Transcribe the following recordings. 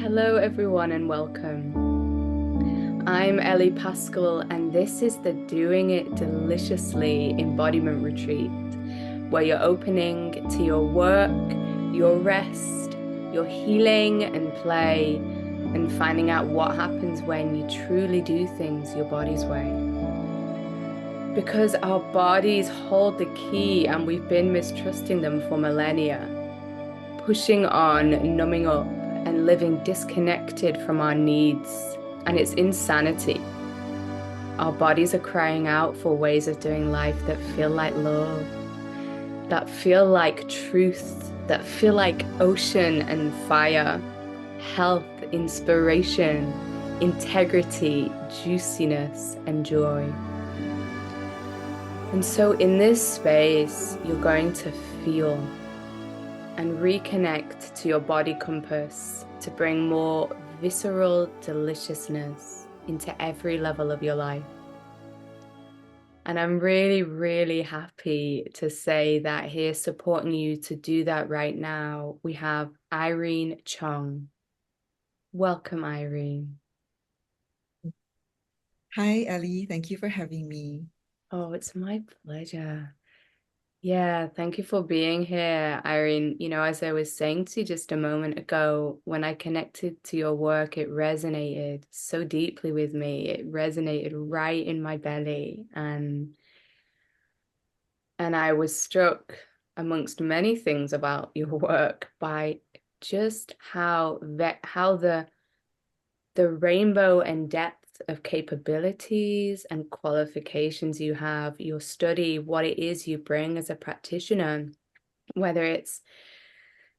Hello, everyone, and welcome. I'm Ellie Paskell, and this is the Doing It Deliciously Embodiment Retreat, where you're opening to your work, your rest, your healing and play, and finding out what happens when you truly do things your body's way. Because our bodies hold the key, and we've been mistrusting them for millennia, pushing on, numbing up, and living disconnected from our needs, and it's insanity. Our bodies are crying out for ways of doing life that feel like love, that feel like truth, that feel like ocean and fire, health, inspiration, integrity, juiciness, and joy. And so in this space, you're going to feel and reconnect to your body compass to bring more visceral deliciousness into every level of your life. And I'm really, really happy to say that here supporting you to do that right now, we have Irene Chong. Welcome, Irene. Hi, Ellie. Thank you for having me. Oh, it's my pleasure. Yeah, thank you for being here, Irene. As I was saying to you just a moment ago, when I connected to your work, it resonated so deeply with me. It resonated right in my belly, and I was struck, amongst many things about your work, by just how the rainbow and depth of capabilities and qualifications you have, your study, what it is you bring as a practitioner, whether it's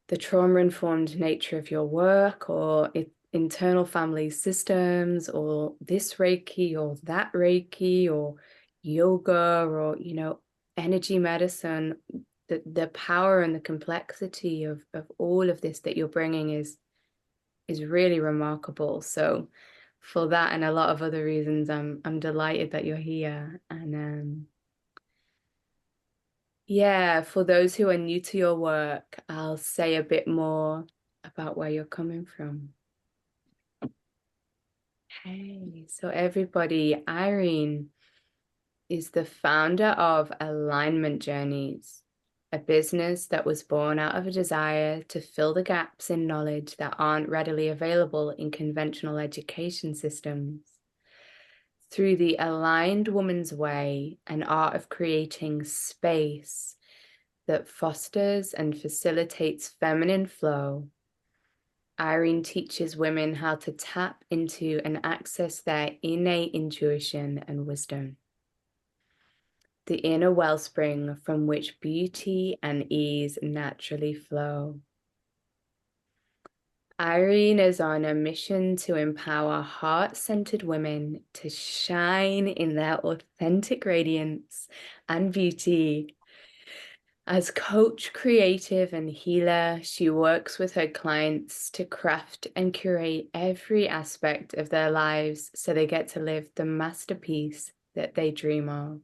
the trauma-informed nature of your work or internal family systems or this Reiki or that Reiki or yoga or, energy medicine, the power and the complexity of all of this that you're bringing is really remarkable. So for that and a lot of other reasons, I'm delighted that you're here. And yeah, for those who are new to your work, I'll say a bit more about where you're coming from. Hey, so everybody, Irene is the founder of Alignment Journeys, a business that was born out of a desire to fill the gaps in knowledge that aren't readily available in conventional education systems. Through the aligned woman's way, an art of creating space that fosters and facilitates feminine flow, Irene teaches women how to tap into and access their innate intuition and wisdom, the inner wellspring from which beauty and ease naturally flow. Irene is on a mission to empower heart-centered women to shine in their authentic radiance and beauty. As coach, creative, and healer, she works with her clients to craft and curate every aspect of their lives so they get to live the masterpiece that they dream of.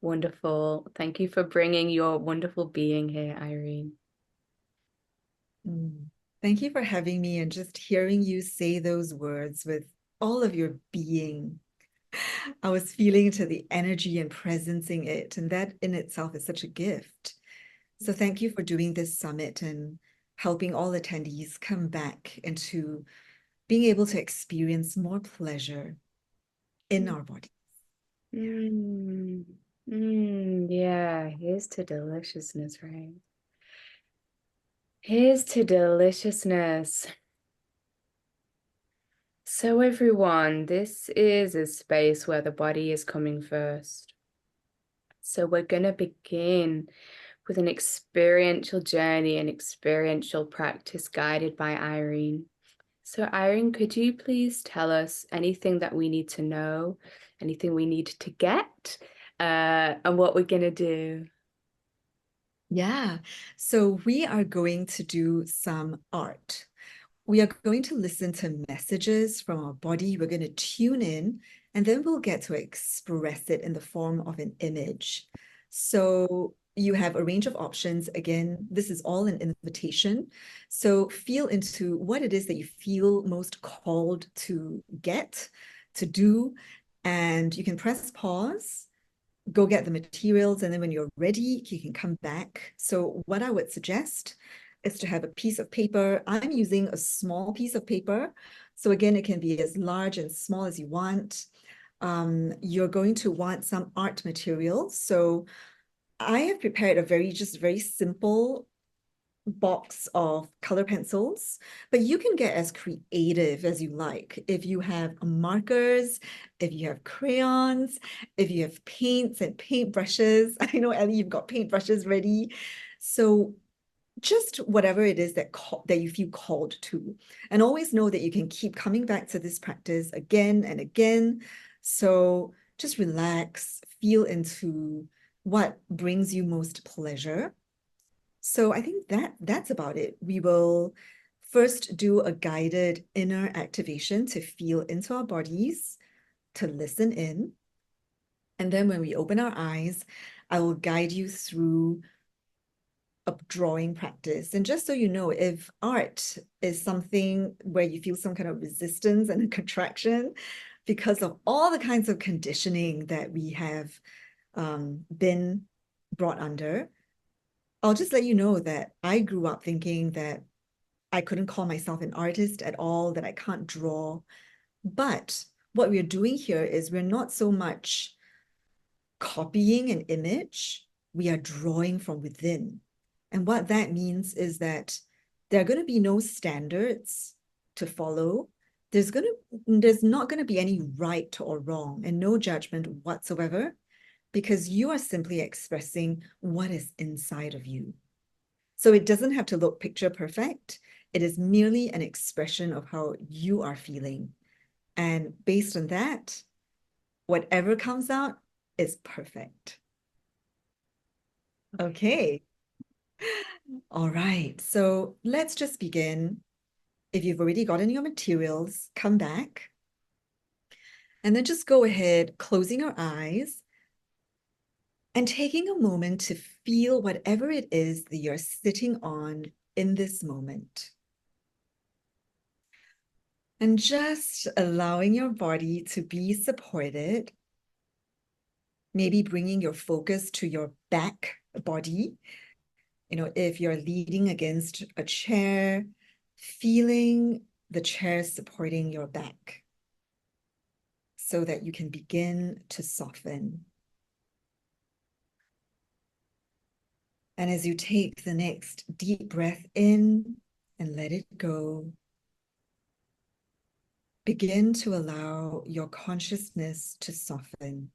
Wonderful. Thank you for bringing your wonderful being here, Irene. Thank you for having me and just hearing you say those words with all of your being. I was feeling to the energy and presencing it, and that in itself is such a gift. So thank you for doing this summit and helping all attendees come back into being able to experience more pleasure in our bodies. Yeah, here's to deliciousness, right? Here's to deliciousness. So everyone, this is a space where the body is coming first. So we're going to begin with an experiential journey and experiential practice guided by Irene. So Irene, could you please tell us anything that we need to know, anything we need to get, and what we're going to do? Yeah, so we are going to do some art. We are going to listen to messages from our body. We're going to tune in, and then we'll get to express it in the form of an image. So you have a range of options. Again, this is all an invitation. So feel into what it is that you feel most called to get, to do, and you can press pause, go get the materials, and then when you're ready, you can come back. So what I would suggest is to have a piece of paper. I'm using a small piece of paper. So again, it can be as large and small as you want. You're going to want some art material. So I have prepared a very simple box of color pencils, but you can get as creative as you like. If you have markers, if you have crayons, if you have paints and paintbrushes. I know, Ellie, you've got paintbrushes ready. So just whatever it is that you feel called to. And always know that you can keep coming back to this practice again and again. So just relax, feel into what brings you most pleasure. So I think that's about it. We will first do a guided inner activation to feel into our bodies, to listen in. And then when we open our eyes, I will guide you through a drawing practice. And just so you know, if art is something where you feel some kind of resistance and a contraction because of all the kinds of conditioning that we have been brought under, I'll just let you know that I grew up thinking that I couldn't call myself an artist at all, that I can't draw. But what we're doing here is we're not so much copying an image, we are drawing from within. And what that means is that there are going to be no standards to follow. There's not going to be any right or wrong and no judgment whatsoever, because you are simply expressing what is inside of you. So it doesn't have to look picture perfect. It is merely an expression of how you are feeling. And based on that, whatever comes out is perfect. Okay. All right. So let's just begin. If you've already gotten your materials, come back. And then just go ahead, closing your eyes and taking a moment to feel whatever it is that you're sitting on in this moment. And just allowing your body to be supported, maybe bringing your focus to your back body. You know, if you're leaning against a chair, feeling the chair supporting your back so that you can begin to soften. And as you take the next deep breath in and let it go, begin to allow your consciousness to soften.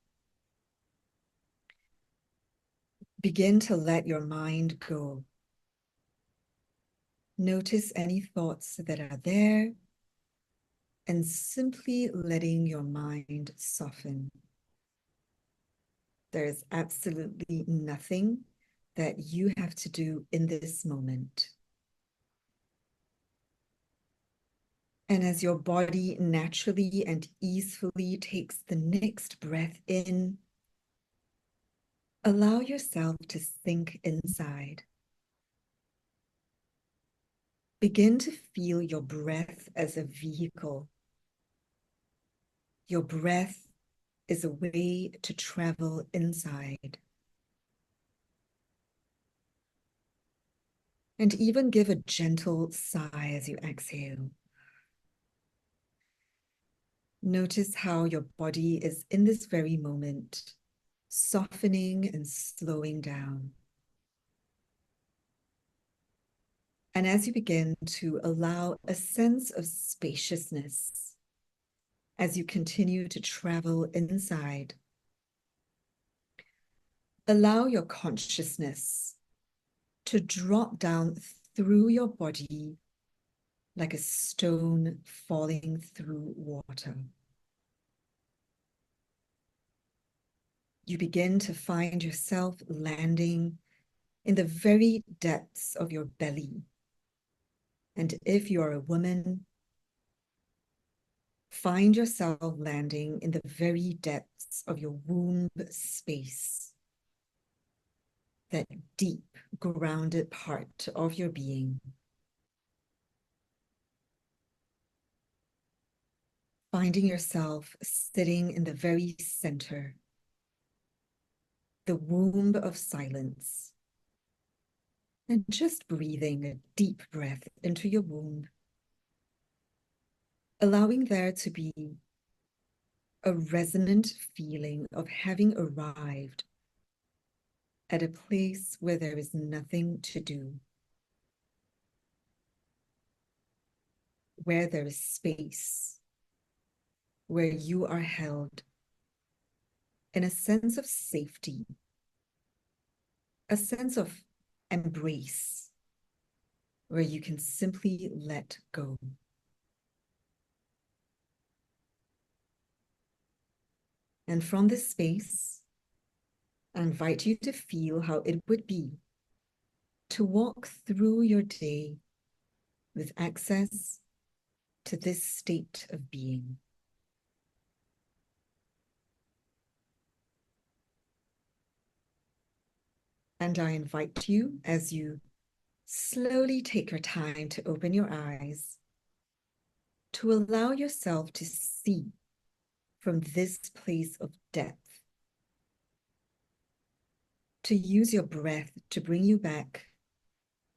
Begin to let your mind go. Notice any thoughts that are there and simply letting your mind soften. There is absolutely nothing that you have to do in this moment. And as your body naturally and easily takes the next breath in, allow yourself to sink inside. Begin to feel your breath as a vehicle. Your breath is a way to travel inside. And even give a gentle sigh as you exhale. Notice how your body is in this very moment, softening and slowing down. And as you begin to allow a sense of spaciousness, as you continue to travel inside, allow your consciousness to drop down through your body like a stone falling through water. You begin to find yourself landing in the very depths of your belly. And if you're a woman, find yourself landing in the very depths of your womb space. that deep, grounded part of your being. Finding yourself sitting in the very center, the womb of silence, and just breathing a deep breath into your womb, allowing there to be a resonant feeling of having arrived at a place where there is nothing to do, where there is space, where you are held in a sense of safety, a sense of embrace, where you can simply let go. And from this space, I invite you to feel how it would be to walk through your day with access to this state of being. And I invite you, as you slowly take your time to open your eyes, to allow yourself to see from this place of depth, to use your breath to bring you back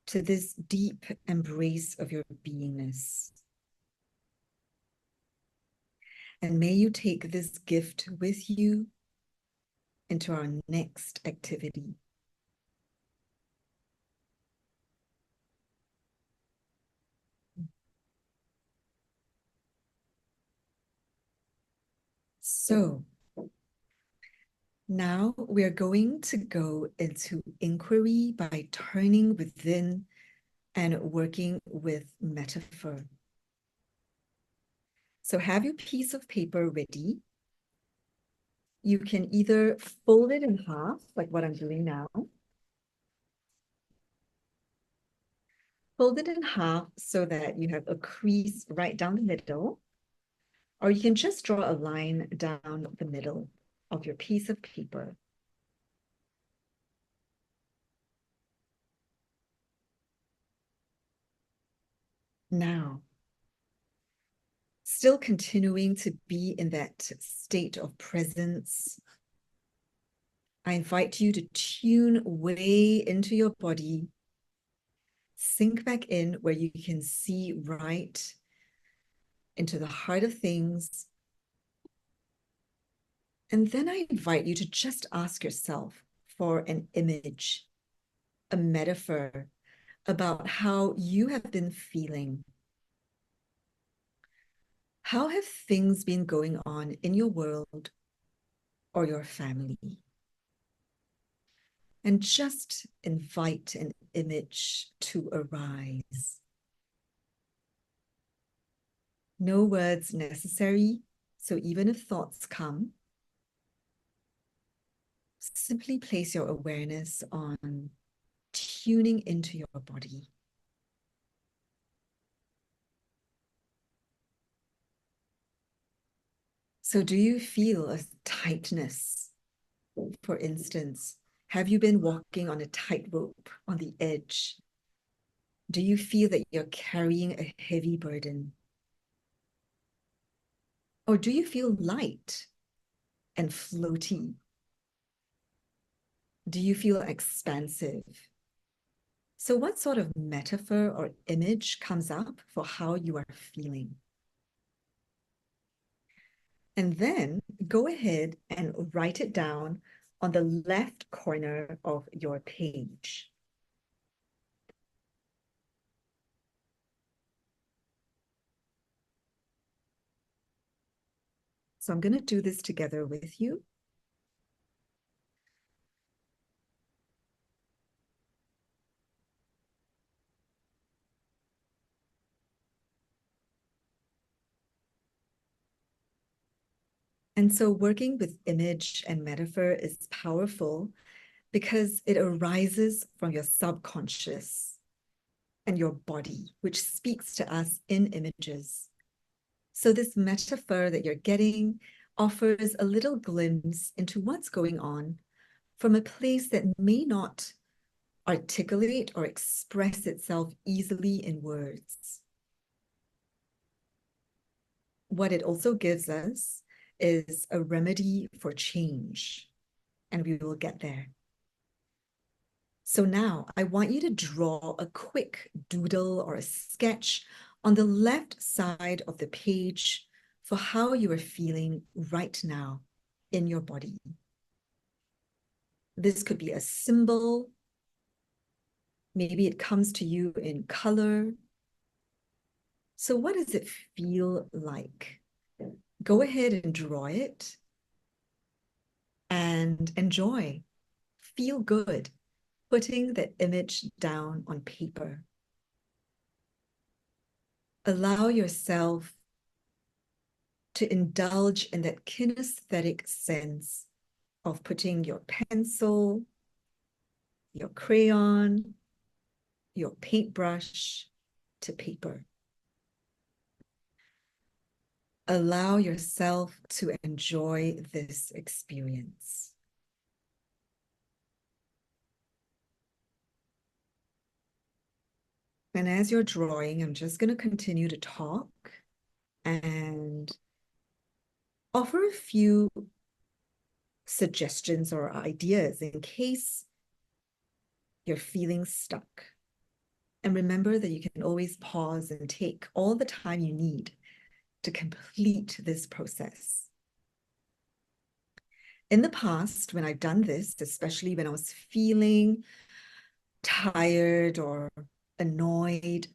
to this deep embrace of your beingness. And may you take this gift with you into our next activity. So now we're going to go into inquiry by turning within and working with metaphor. So have your piece of paper ready. You can either fold it in half, like what I'm doing now. Fold it in half so that you have a crease right down the middle, or you can just draw a line down the middle of your piece of paper. Now, still continuing to be in that state of presence, I invite you to tune way into your body, sink back in where you can see right into the heart of things. And then I invite you to just ask yourself for an image, a metaphor about how you have been feeling. How have things been going on in your world or your family? And just invite an image to arise. No words necessary, so even if thoughts come, simply place your awareness on tuning into your body. So do you feel a tightness, for instance? Have you been walking on a tightrope on the edge? Do you feel that you're carrying a heavy burden? Or do you feel light and floaty? Do you feel expansive? So what sort of metaphor or image comes up for how you are feeling? And then go ahead and write it down on the left corner of your page. So I'm going to do this together with you. And so working with image and metaphor is powerful because it arises from your subconscious and your body, which speaks to us in images. So this metaphor that you're getting offers a little glimpse into what's going on from a place that may not articulate or express itself easily in words. What it also gives us is a remedy for change, and we will get there. So now I want you to draw a quick doodle or a sketch on the left side of the page for how you are feeling right now in your body. This could be a symbol. Maybe it comes to you in color. So what does it feel like? Go ahead and draw it and enjoy. Feel good putting the image down on paper. Allow yourself to indulge in that kinesthetic sense of putting your pencil, your crayon, your paintbrush to paper. Allow yourself to enjoy this experience. And as you're drawing, I'm just going to continue to talk and offer a few suggestions or ideas in case you're feeling stuck. And remember that you can always pause and take all the time you need to complete this process. In the past, when I've done this, especially when I was feeling tired or annoyed,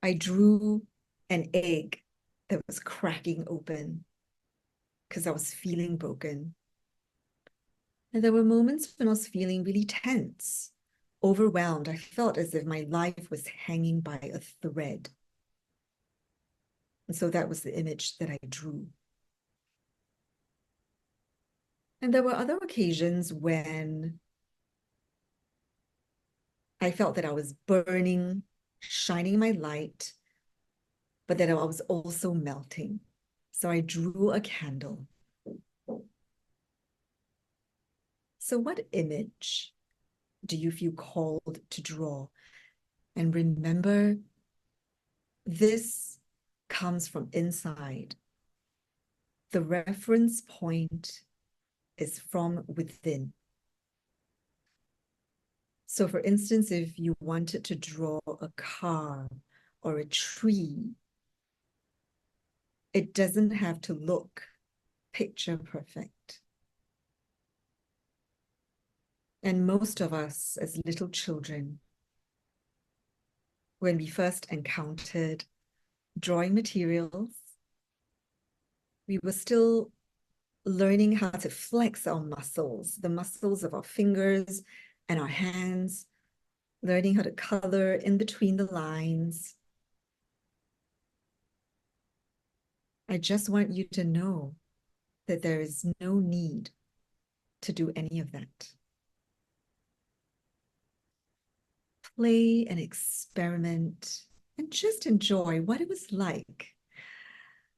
I drew an egg that was cracking open because I was feeling broken. And there were moments when I was feeling really tense, overwhelmed. I felt as if my life was hanging by a thread. And so that was the image that I drew. And there were other occasions when I felt that I was burning, shining my light, but that I was also melting. So I drew a candle. So what image do you feel called to draw? And remember, this comes from inside. The reference point is from within. So for instance, if you wanted to draw a car or a tree, it doesn't have to look picture perfect. And most of us as little children, when we first encountered drawing materials, we were still learning how to flex our muscles, the muscles of our fingers and our hands, learning how to color in between the lines. I just want you to know that there is no need to do any of that. Play and experiment and just enjoy what it was like.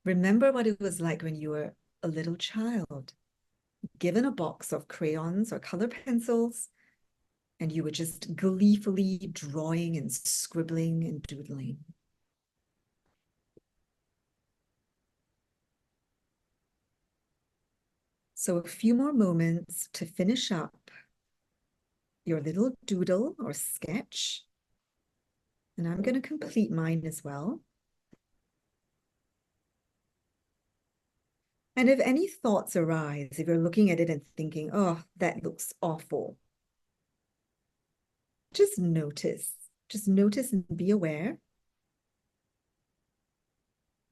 Remember what it was like when you were a little child, given a box of crayons or color pencils, and you were just gleefully drawing and scribbling and doodling. So a few more moments to finish up your little doodle or sketch. And I'm going to complete mine as well. And if any thoughts arise, if you're looking at it and thinking, oh, that looks awful, just notice and be aware.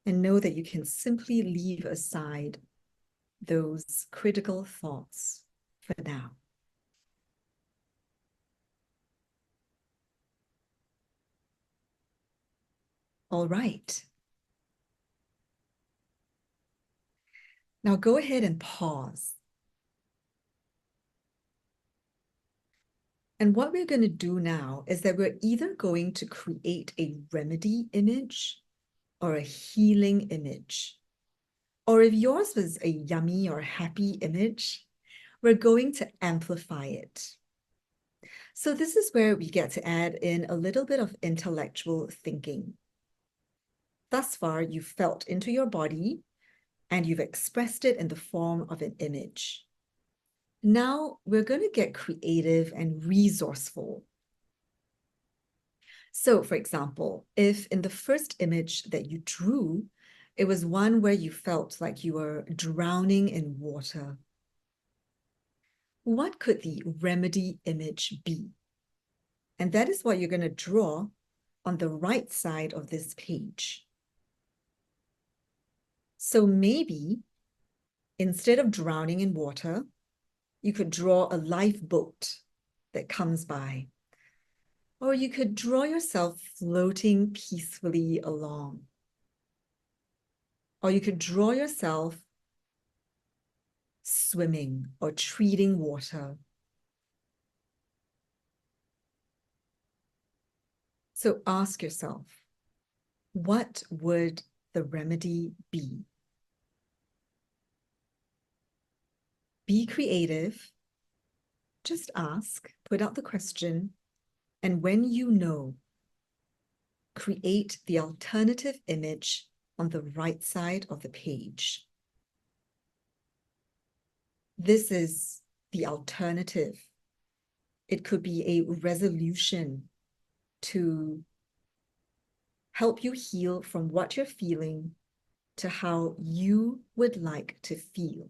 And know that you can simply leave aside those critical thoughts for now. All right. Now go ahead and pause. And what we're going to do now is that we're either going to create a remedy image or a healing image. Or if yours was a yummy or happy image, we're going to amplify it. So this is where we get to add in a little bit of intellectual thinking. Thus far, you've felt into your body and you've expressed it in the form of an image. Now we're going to get creative and resourceful. So, for example, if in the first image that you drew, it was one where you felt like you were drowning in water, what could the remedy image be? And that is what you're going to draw on the right side of this page. So maybe instead of drowning in water, you could draw a lifeboat that comes by. Or you could draw yourself floating peacefully along. Or you could draw yourself swimming or treating water. So ask yourself, what would the remedy be? Be creative. Just ask, put out the question, and when you know, create the alternative image on the right side of the page. This is the alternative. It could be a resolution to help you heal from what you're feeling to how you would like to feel.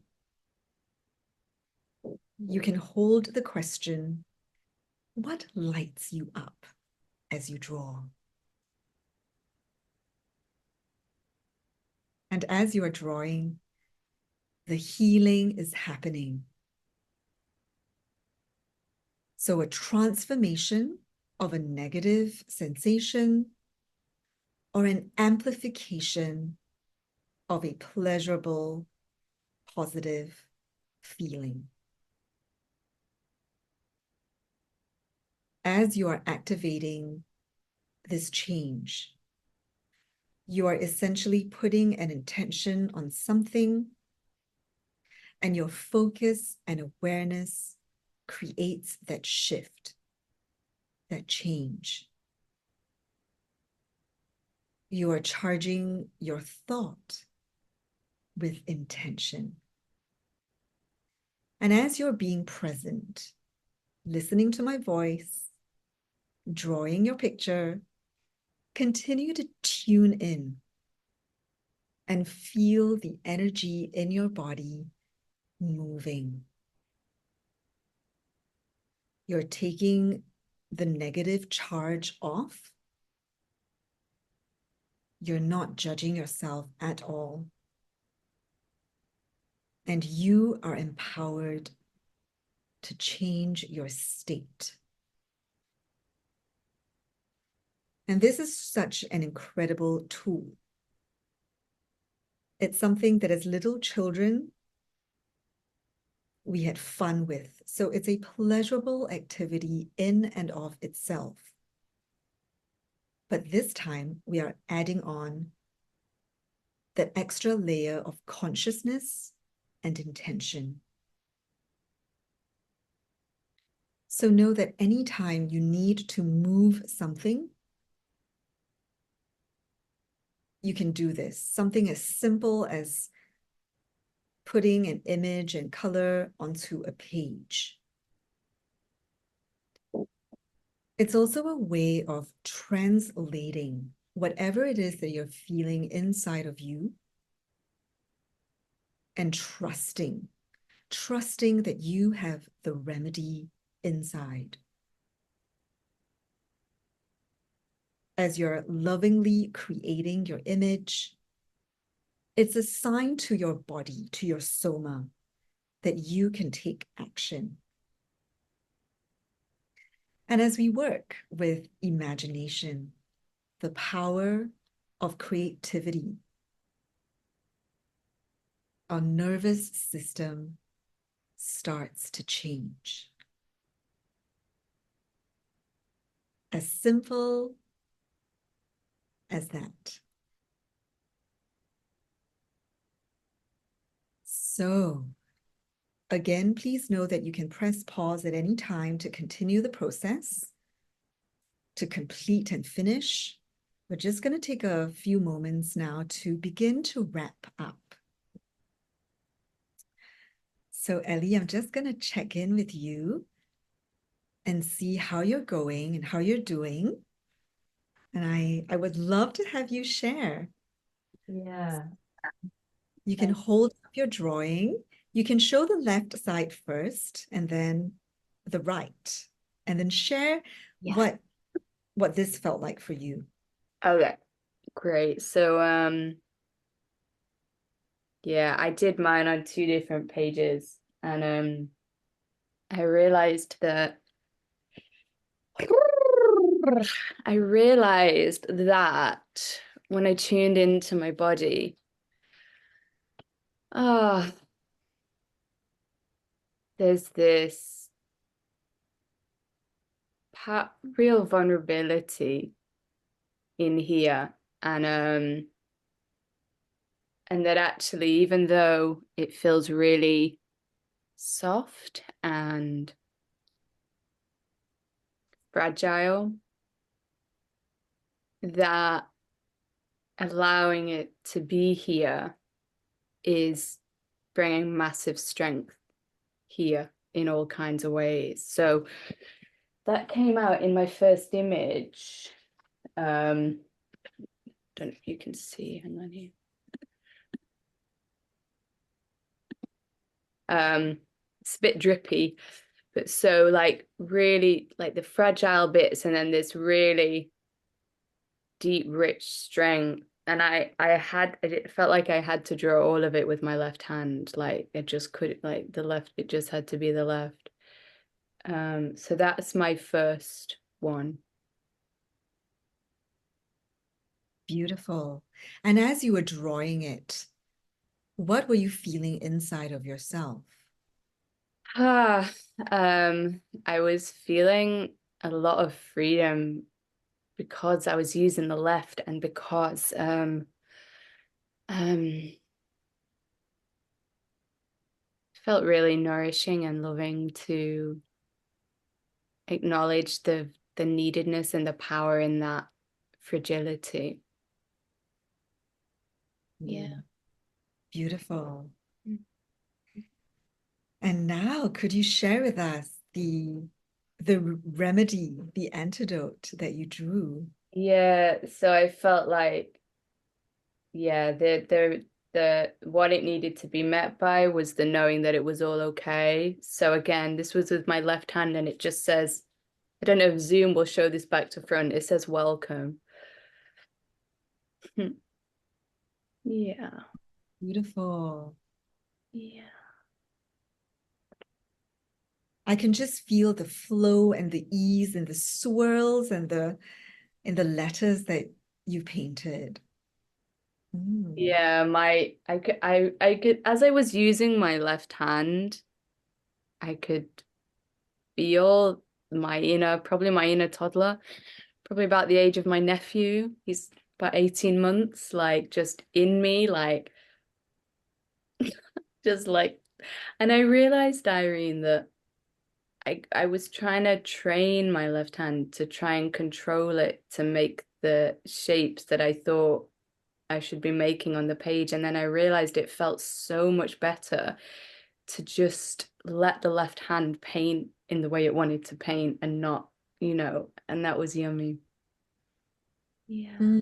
You can hold the question, what lights you up as you draw? And as you are drawing, the healing is happening. So a transformation of a negative sensation or an amplification of a pleasurable, positive feeling. As you are activating this change, you are essentially putting an intention on something, and your focus and awareness creates that shift, that change. You are charging your thought with intention. And as you're being present, listening to my voice, drawing your picture, continue to tune in and feel the energy in your body moving. You're taking the negative charge off. You're not judging yourself at all. And you are empowered to change your state. And this is such an incredible tool. It's something that as little children, we had fun with. So it's a pleasurable activity in and of itself. But this time we are adding on that extra layer of consciousness and intention. So know that anytime you need to move something, you can do this. Something as simple as putting an image and color onto a page. It's also a way of translating whatever it is that you're feeling inside of you and trusting that you have the remedy inside. As you're lovingly creating your image, it's a sign to your body, to your soma, that you can take action. And as we work with imagination, the power of creativity, our nervous system starts to change. As simple as that. So Again, please know that you can press pause at any time to continue the process, to complete and finish. We're just going to take a few moments now to begin to wrap up. So Ellie, I'm just going to check in with you and see how you're going and how you're doing. And I would love to have you share. Yeah. You can hold up your drawing. You can show the left side first and then the right, and then share Yeah. what this felt like for you. Okay, great. So yeah, I did mine on two different pages, and I realized that I realized that when I tuned into my body, ah, there's this real vulnerability in here, and that actually, even though it feels really soft and fragile, that allowing it to be here is bringing massive strength here in all kinds of ways. So that came out in my first image. Don't know if you can see, hang on here. It's a bit drippy, but so like really like the fragile bits and then this really deep, rich strength. And it felt like I had to draw all of it with my left hand. Like it just couldn't, like the left, it just had to be the left. So that's my first one. Beautiful. And as you were drawing it, what were you feeling inside of yourself? Ah, I was feeling a lot of freedom because I was using the left and because um felt really nourishing and loving to acknowledge the neededness and the power in that fragility. Yeah. Beautiful. Mm. And now, could you share with us the remedy, the antidote that you drew? Yeah, so I felt like yeah, the what it needed to be met by was the knowing that it was all okay. So again, this was with my left hand and it just says, I don't know if Zoom will show this back to front. It says welcome. Yeah. Beautiful. Yeah. I can just feel the flow and the ease and the swirls and the letters that you painted. Mm. Yeah, I could as I was using my left hand, I could feel probably my inner toddler, probably about the age of my nephew. He's about 18 months, like just in me, like just like, and I realized, Irene, that I was trying to train my left hand to try and control it to make the shapes that I thought I should be making on the page. And then I realized it felt so much better to just let the left hand paint in the way it wanted to paint and not, and that was yummy. Yeah. Mm.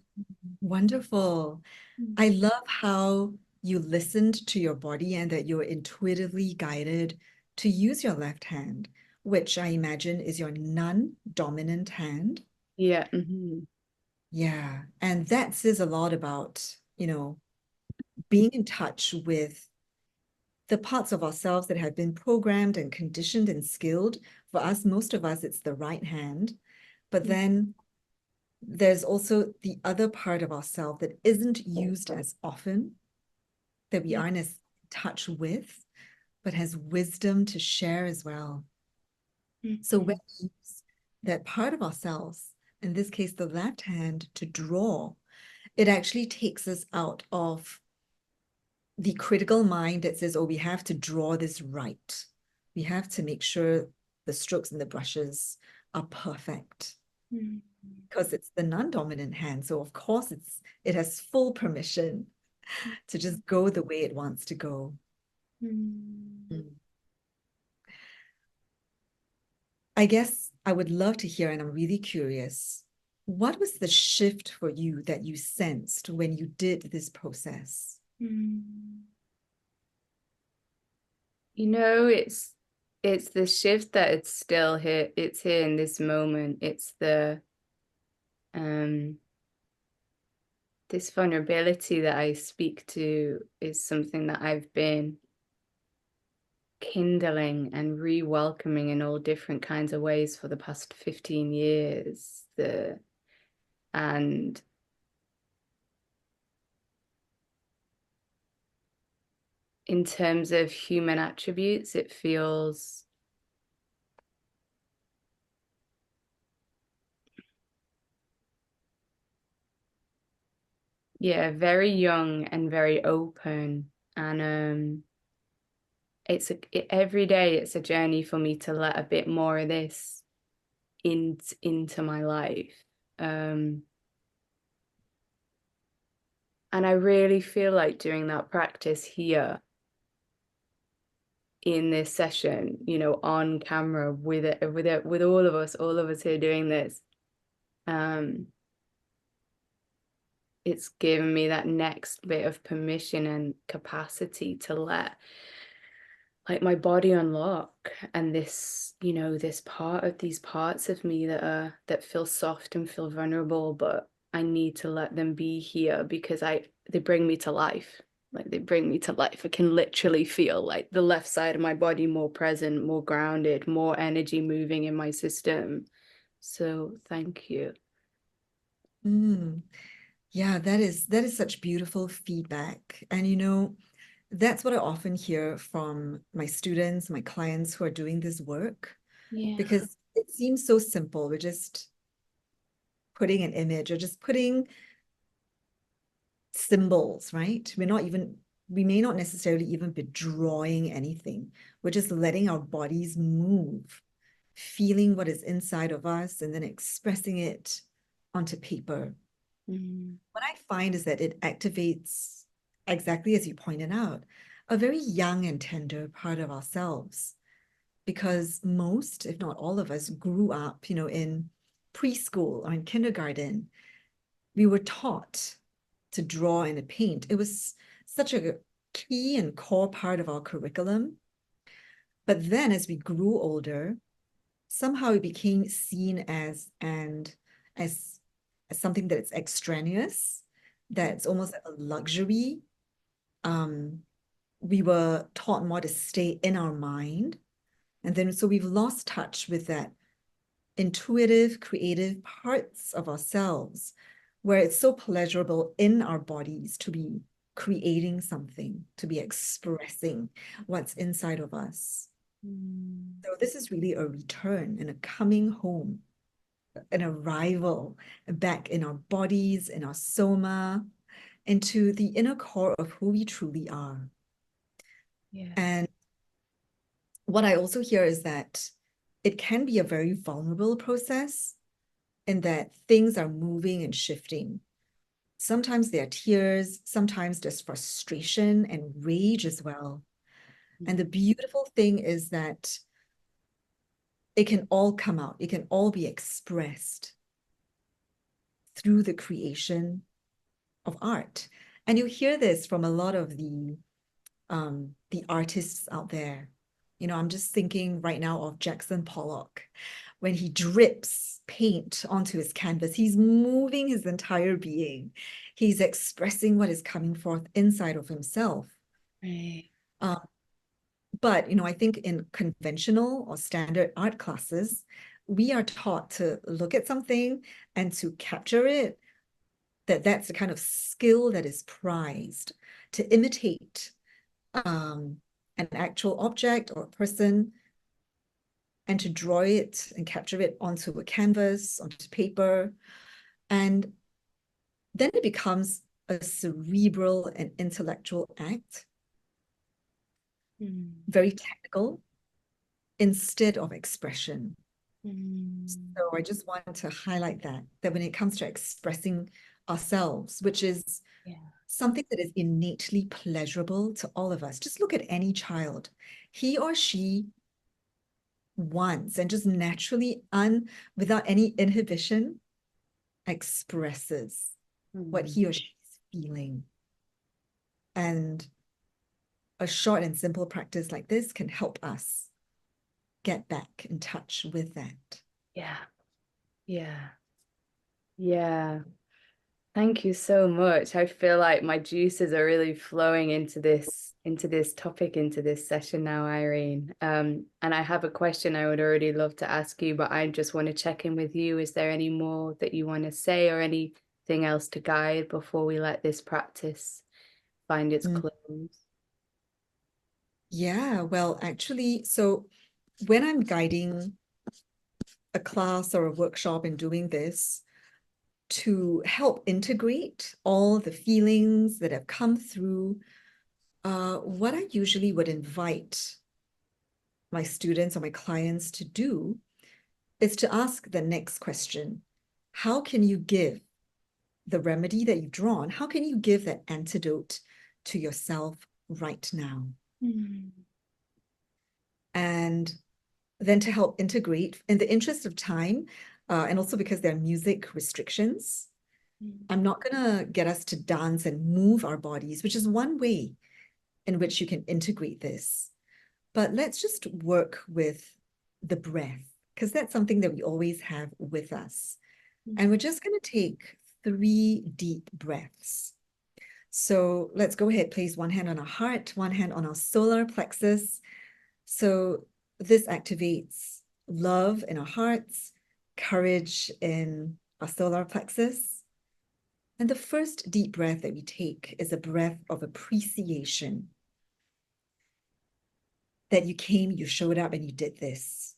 Wonderful. Mm. I love how you listened to your body and that you're intuitively guided to use your left hand, which I imagine is your non-dominant hand. Yeah. Hmm. Yeah. And that says a lot about, being in touch with the parts of ourselves that have been programmed and conditioned and skilled. For us, most of us, it's the right hand. But then there's also the other part of ourselves that isn't used as often, that we Yeah. aren't as in touch with, but has wisdom to share as well. So when Mhm. we use that part of ourselves, in this case, the left hand, to draw, it actually takes us out of the critical mind that says, oh, we have to draw this right. We have to make sure the strokes and the brushes are perfect because it's the non-dominant hand. So of course it has full permission to just go the way it wants to go. Mm. I guess I would love to hear, and I'm really curious, what was the shift for you that you sensed when you did this process? You know, it's the shift that it's still here. It's here in this moment. It's the this vulnerability that I speak to is something that I've been kindling and re-welcoming in all different kinds of ways for the past 15 years. And in terms of human attributes, it feels very young and very open. And every day it's a journey for me to let a bit more of this into my life. And I really feel like doing that practice here in this session, you know, on camera with all of us here doing this. It's given me that next bit of permission and capacity to let like my body unlock, and this, you know, these parts of me that feel soft and feel vulnerable, but I need to let them be here because they bring me to life. Like they bring me to life. I can literally feel like the left side of my body more present, more grounded, more energy moving in my system. So thank you. Mm. Yeah, that is such beautiful feedback. And you know, that's what I often hear from my students, my clients who are doing this work, Yeah. because it seems so simple. We're just putting an image or just putting symbols, right? We may not necessarily even be drawing anything. We're just letting our bodies move, feeling what is inside of us, and then expressing it onto paper. What I find is that it activates, exactly as you pointed out, a very young and tender part of ourselves. Because most, if not all of us, grew up, you know, in preschool or in kindergarten. We were taught to draw and to paint. It was such a key and core part of our curriculum. But then as we grew older, somehow it became seen as something that is extraneous, that's almost like a luxury. We were taught more to stay in our mind. And then so we've lost touch with that intuitive, creative parts of ourselves where it's so pleasurable in our bodies to be creating something, to be expressing what's inside of us. So this is really a return and a coming home, an arrival back in our bodies, in our soma, into the inner core of who we truly are. Yeah. And what I also hear is that it can be a very vulnerable process in that things are moving and shifting. Sometimes there are tears, sometimes there's frustration and rage as well. And the beautiful thing is that it can all come out, it can all be expressed through the creation of art. And you hear this from a lot of the artists out there. You know, I'm just thinking right now of Jackson Pollock. When he drips paint onto his canvas, he's moving his entire being. He's expressing what is coming forth inside of himself. Right. Uh, but, you know, I think in conventional or standard art classes, we are taught to look at something and to capture it, that's the kind of skill that is prized, to imitate an actual object or a person and to draw it and capture it onto a canvas, onto paper. And then it becomes a cerebral and intellectual act. very technical instead of expression. Mm. So I just want to highlight that when it comes to expressing ourselves, which is Yeah. something that is innately pleasurable to all of us. Just look at any child. He or she wants and just naturally, without any inhibition, expresses what Mm. he or she is feeling. And a short and simple practice like this can help us get back in touch with that. Yeah. Yeah. Yeah. Thank you so much. I feel like my juices are really flowing into this topic, into this session now, Irene. And I have a question I would already love to ask you, but I just want to check in with you. Is there any more that you want to say or anything else to guide before we let this practice find its Mm. close? Yeah, well, actually, so when I'm guiding a class or a workshop and doing this, to help integrate all the feelings that have come through, what I usually would invite my students or my clients to do is to ask the next question. How can you give the remedy that you've drawn? How can you give that antidote to yourself right now? Mm. And then to help integrate, in the interest of time, and also because there are music restrictions, I'm not going to get us to dance and move our bodies, which is one way in which you can integrate this. But let's just work with the breath, because that's something that we always have with us. And we're just going to take 3 deep breaths. So let's go ahead, place one hand on our heart, one hand on our solar plexus. So this activates love in our hearts, courage in our solar plexus. And the first deep breath that we take is a breath of appreciation that you came, you showed up, and you did this.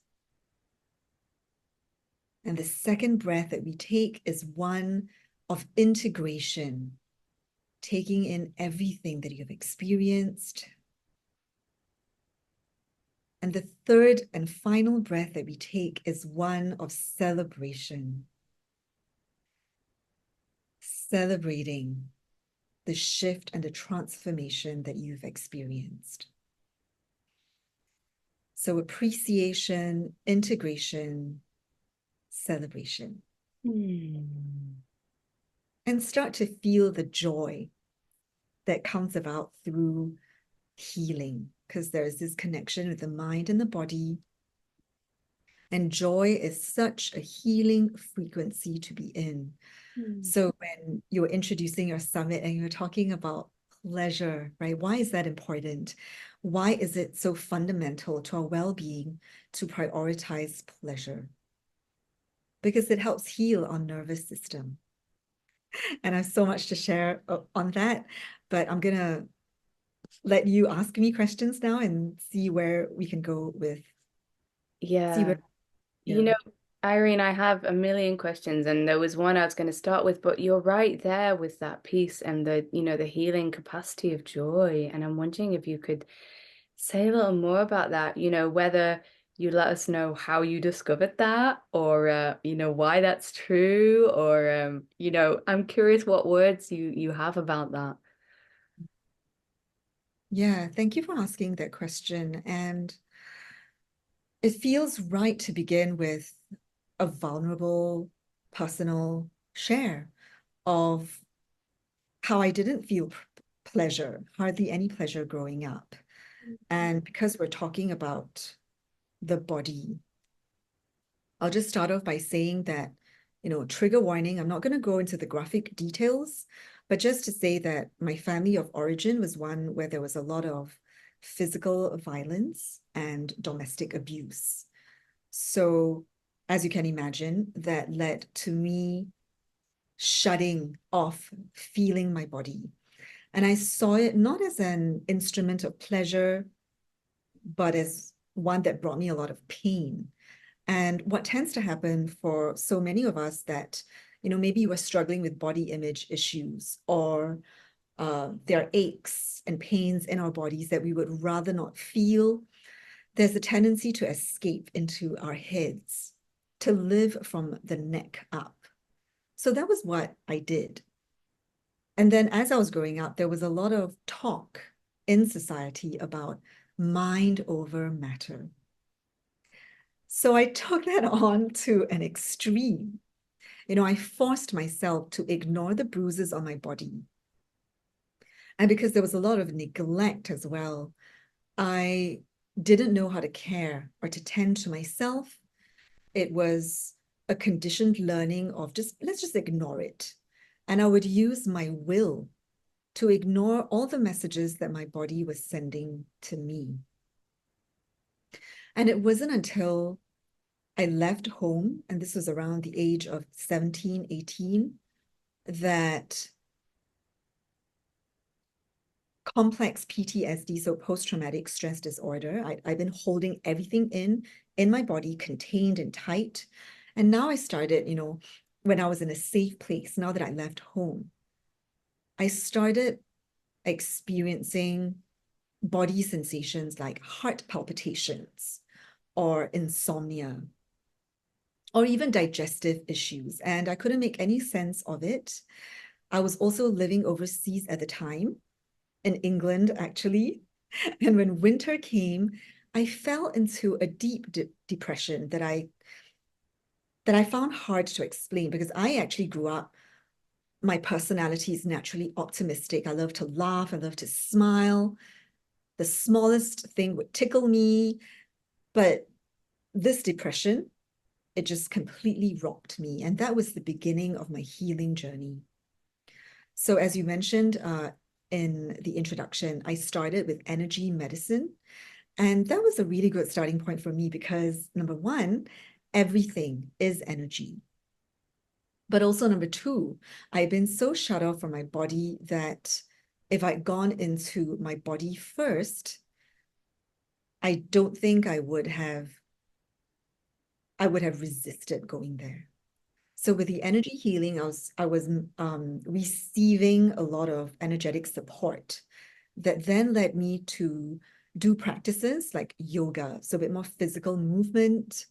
And the second breath that we take is one of integration, taking in everything that you have experienced. And the third and final breath that we take is one of celebration, celebrating the shift and the transformation that you've experienced. So appreciation, integration, celebration. Mm. And start to feel the joy that comes about through healing, because there's this connection with the mind and the body. And joy is such a healing frequency to be in. Mm. So when you're introducing your summit and you're talking about pleasure, right? Why is that important? Why is it so fundamental to our well-being to prioritize pleasure? Because it helps heal our nervous system. And I have so much to share on that, but I'm going to let you ask me questions now and see where we can go with, see Yeah. where, You yeah. know, Irene, I have a million questions, and there was one I was going to start with, but you're right there with that piece and the healing capacity of joy. And I'm wondering if you could say a little more about that, whether you let us know how you discovered that or why that's true, or I'm curious what words you have about that. Yeah, thank you for asking that question. And it feels right to begin with a vulnerable, personal share of how I didn't feel pleasure, hardly any pleasure growing up. And because we're talking about the body, I'll just start off by saying that, trigger warning, I'm not going to go into the graphic details, but just to say that my family of origin was one where there was a lot of physical violence and domestic abuse. So, as you can imagine, that led to me shutting off feeling my body. And I saw it not as an instrument of pleasure, but as one that brought me a lot of pain. And what tends to happen for so many of us that, maybe you were struggling with body image issues or there are aches and pains in our bodies that we would rather not feel, there's a tendency to escape into our heads, to live from the neck up. So that was what I did. And then as I was growing up, there was a lot of talk in society about mind over matter. So I took that on to an extreme. I forced myself to ignore the bruises on my body. And because there was a lot of neglect as well, I didn't know how to care or to tend to myself. It was a conditioned learning of let's just ignore it. And I would use my will to ignore all the messages that my body was sending to me. And it wasn't until I left home, and this was around the age of 17, 18, that complex PTSD, so post-traumatic stress disorder, I've been holding everything in my body, contained and tight. And now I started, when I was in a safe place, now that I left home, I started experiencing body sensations like heart palpitations or insomnia or even digestive issues. And I couldn't make any sense of it. I was also living overseas at the time, in England, actually. And when winter came, I fell into a deep depression that I found hard to explain, because I actually grew up, my personality is naturally optimistic. I love to laugh, I love to smile. The smallest thing would tickle me. But this depression, it just completely rocked me. And that was the beginning of my healing journey. So as you mentioned in the introduction, I started with energy medicine. And that was a really good starting point for me because, number one, everything is energy. But also, number two, I've been so shut off from my body that if I'd gone into my body first, I don't think I would have resisted going there. So with the energy healing, I was receiving a lot of energetic support that then led me to do practices like yoga, so a bit more physical movement.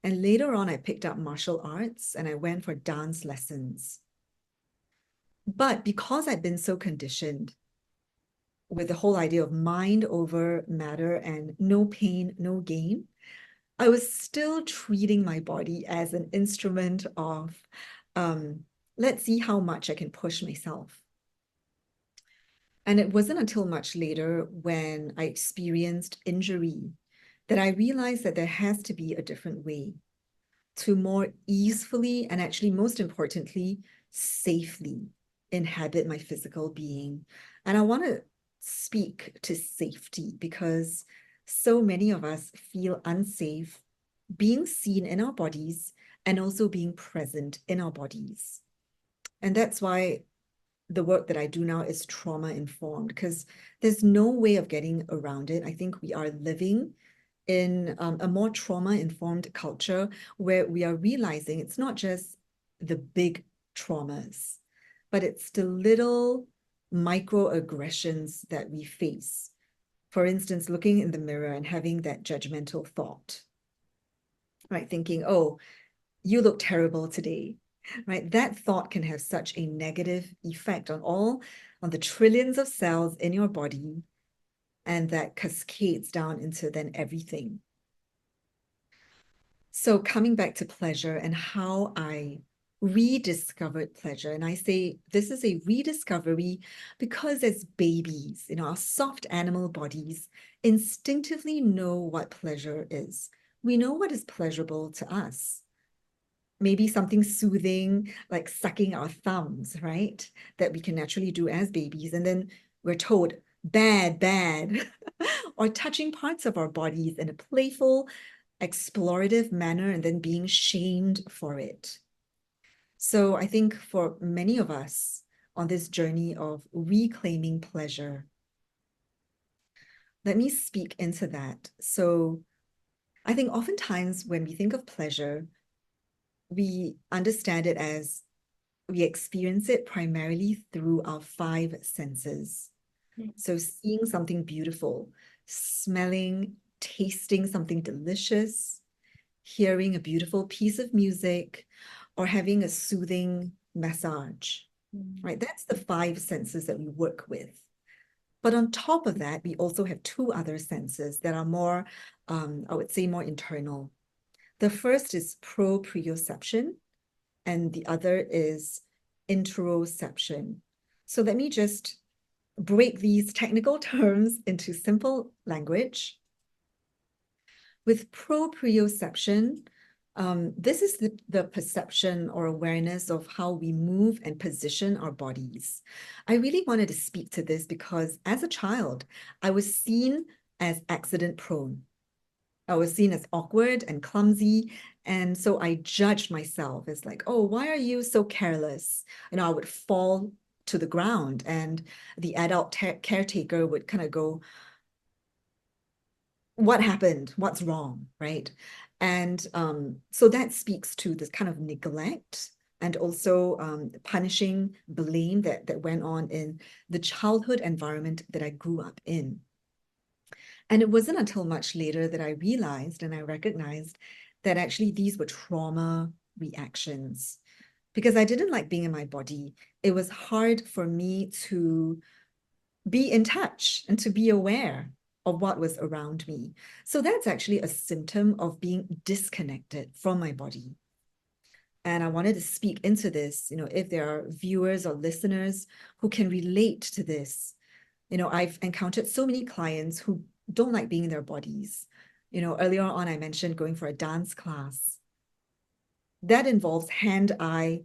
And later on, I picked up martial arts and I went for dance lessons. But because I'd been so conditioned with the whole idea of mind over matter and no pain, no gain, I was still treating my body as an instrument of, let's see how much I can push myself. And it wasn't until much later when I experienced injury that I realized that there has to be a different way to more easily and actually, most importantly, safely inhabit my physical being. And I want to speak to safety because so many of us feel unsafe being seen in our bodies and also being present in our bodies. And that's why the work that I do now is trauma informed, because there's no way of getting around it. I think we are living in a more trauma informed culture where we are realizing it's not just the big traumas, but it's the little microaggressions that we face. For instance, looking in the mirror and having that judgmental thought, right? Thinking, oh, you look terrible today, right? That thought can have such a negative effect on the trillions of cells in your body, and that cascades down into then everything. So coming back to pleasure and how I rediscovered pleasure, and I say this is a rediscovery because as babies, our soft animal bodies instinctively know what pleasure is. We know what is pleasurable to us. Maybe something soothing, like sucking our thumbs, right? That we can naturally do as babies. And then we're told, bad, bad. Or touching parts of our bodies in a playful, explorative manner and then being shamed for it. So I think for many of us on this journey of reclaiming pleasure, let me speak into that. So I think oftentimes when we think of pleasure, we understand it as we experience it primarily through our five senses. So seeing something beautiful, smelling, tasting something delicious, hearing a beautiful piece of music, or having a soothing massage, right? That's the five senses that we work with. But on top of that, we also have two other senses that are more, I would say, more internal. The first is proprioception, and the other is interoception. So let me just break these technical terms into simple language. With proprioception, this is the perception or awareness of how we move and position our bodies. I really wanted to speak to this because as a child, I was seen as accident prone. I was seen as awkward and clumsy. And so I judged myself as like, oh, why are you so careless? I would fall to the ground and the adult caretaker would kind of go, what happened? What's wrong? Right. And so that speaks to this kind of neglect and also punishing blame that went on in the childhood environment that I grew up in. And it wasn't until much later that I realized and I recognized that actually these were trauma reactions because I didn't like being in my body. It was hard for me to be in touch and to be aware of what was around me. So that's actually a symptom of being disconnected from my body. And I wanted to speak into this, if there are viewers or listeners who can relate to this. I've encountered so many clients who don't like being in their bodies. Earlier on, I mentioned going for a dance class. That involves hand-eye,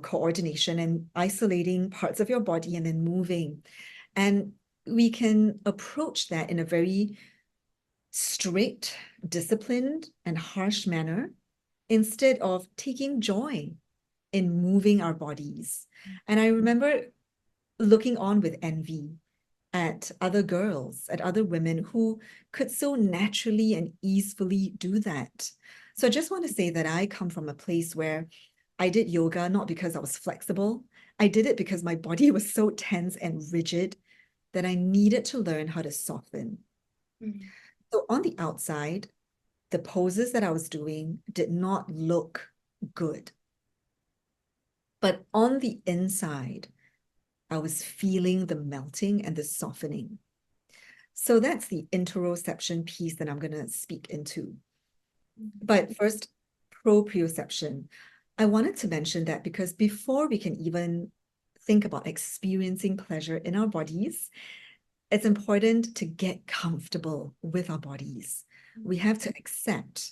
coordination and isolating parts of your body and then moving. And we can approach that in a very strict, disciplined, and harsh manner instead of taking joy in moving our bodies. And I remember looking on with envy at other girls, at other women who could so naturally and easily do that. So I just want to say that I come from a place where I did yoga not because I was flexible. I did it because my body was so tense and rigid that I needed to learn how to soften. So on the outside, the poses that I was doing did not look good. But on the inside, I was feeling the melting and the softening. So that's the interoception piece that I'm going to speak into. But first, proprioception. I wanted to mention that because before we can even think about experiencing pleasure in our bodies, it's important to get comfortable with our bodies. We have to accept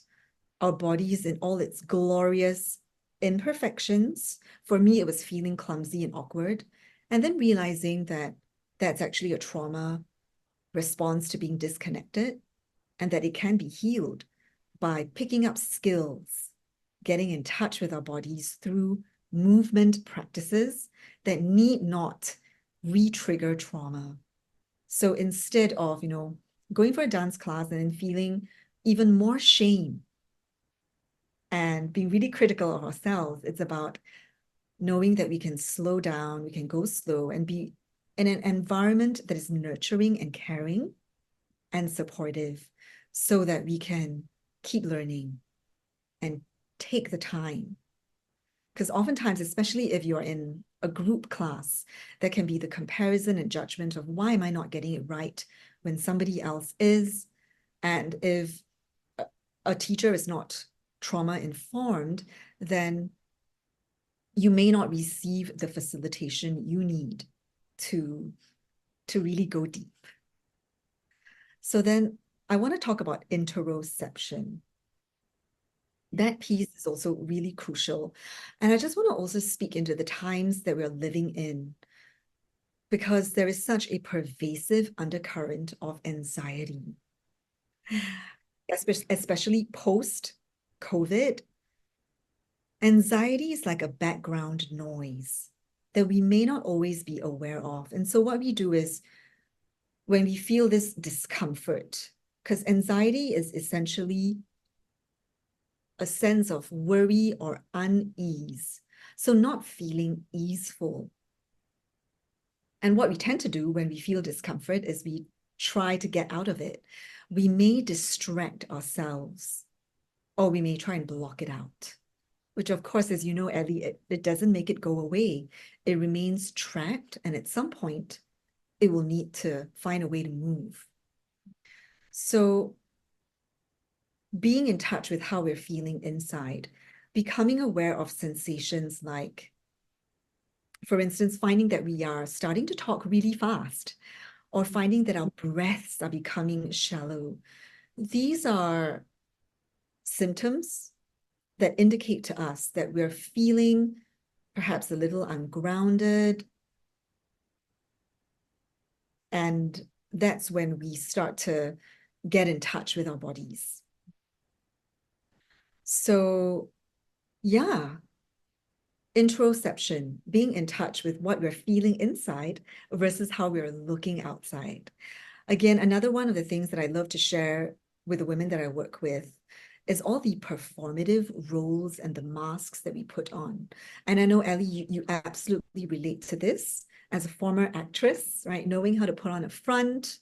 our bodies in all its glorious imperfections. For me, it was feeling clumsy and awkward, and then realizing that that's actually a trauma response to being disconnected and that it can be healed by picking up skills, getting in touch with our bodies through movement practices that need not re-trigger trauma. So instead of, going for a dance class and then feeling even more shame and being really critical of ourselves, it's about knowing that we can slow down, we can go slow and be in an environment that is nurturing and caring and supportive so that we can keep learning and take the time. Because oftentimes, especially if you're in a group class, there can be the comparison and judgment of why am I not getting it right when somebody else is? And if a teacher is not trauma informed, then you may not receive the facilitation you need to really go deep. So then I want to talk about interoception. That piece is also really crucial. And I just want to also speak into the times that we're living in, because there is such a pervasive undercurrent of anxiety, especially post-COVID. Anxiety is like a background noise that we may not always be aware of. And so what we do is when we feel this discomfort, because anxiety is essentially a sense of worry or unease. So not feeling easeful. And what we tend to do when we feel discomfort is we try to get out of it. We may distract ourselves, or we may try and block it out, which of course, as you know, Ellie, it doesn't make it go away. It remains trapped, and at some point, it will need to find a way to move. So being in touch with how we're feeling inside, becoming aware of sensations like, for instance, finding that we are starting to talk really fast, or finding that our breaths are becoming shallow. These are symptoms that indicate to us that we're feeling perhaps a little ungrounded. And that's when we start to get in touch with our bodies. So, yeah, introception, being in touch with what we're feeling inside versus how we're looking outside. Again, another one of the things that I love to share with the women that I work with is all the performative roles and the masks that we put on. And I know, Ellie, you absolutely relate to this as a former actress, right? Knowing how to put on a front,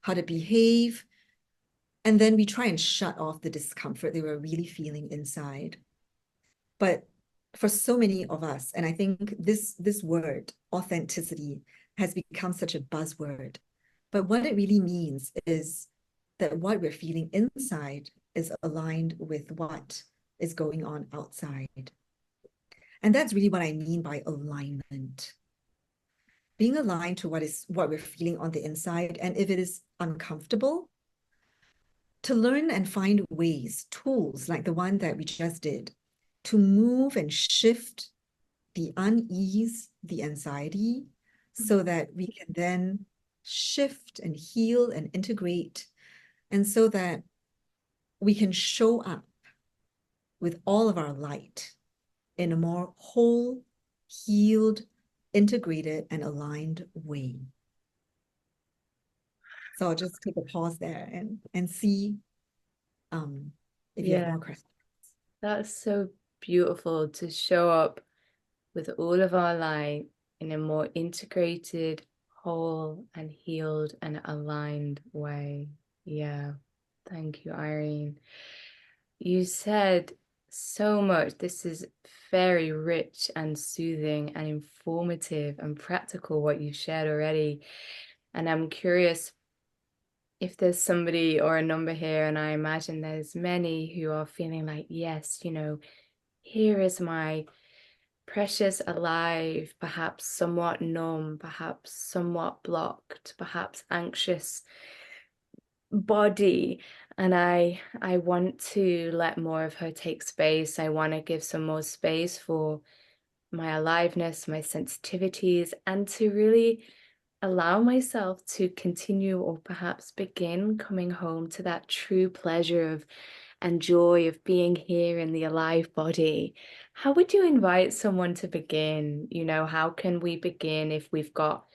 how to behave, and then we try and shut off the discomfort they were really feeling inside. But for so many of us, and I think this word, authenticity, has become such a buzzword. But what it really means is that what we're feeling inside is aligned with what is going on outside. And that's really what I mean by alignment. Being aligned to what we're feeling on the inside, and if it is uncomfortable, to learn and find ways, tools like the one that we just did, to move and shift the unease, the anxiety, so that we can then shift and heal and integrate, and so that we can show up with all of our light in a more whole, healed, integrated, and aligned way. So I'll just take a pause there and see if you have Yeah, more questions. that's so beautiful to show up with all of our light in a more integrated, whole, and healed and aligned way. Yeah. Thank you, Irene. You said so much. This is very rich and soothing and informative and practical, what you've shared already. And I'm curious if there's somebody or a number here, and I imagine there's many who are feeling like, yes, here is my precious, alive, perhaps somewhat numb, perhaps somewhat blocked, perhaps anxious body, and I want to let more of her take space. I want to give some more space for my aliveness, my sensitivities, and to really allow myself to continue or perhaps begin coming home to that true pleasure of and joy of being here in the alive body. How would you invite someone to begin? How can we begin if we've got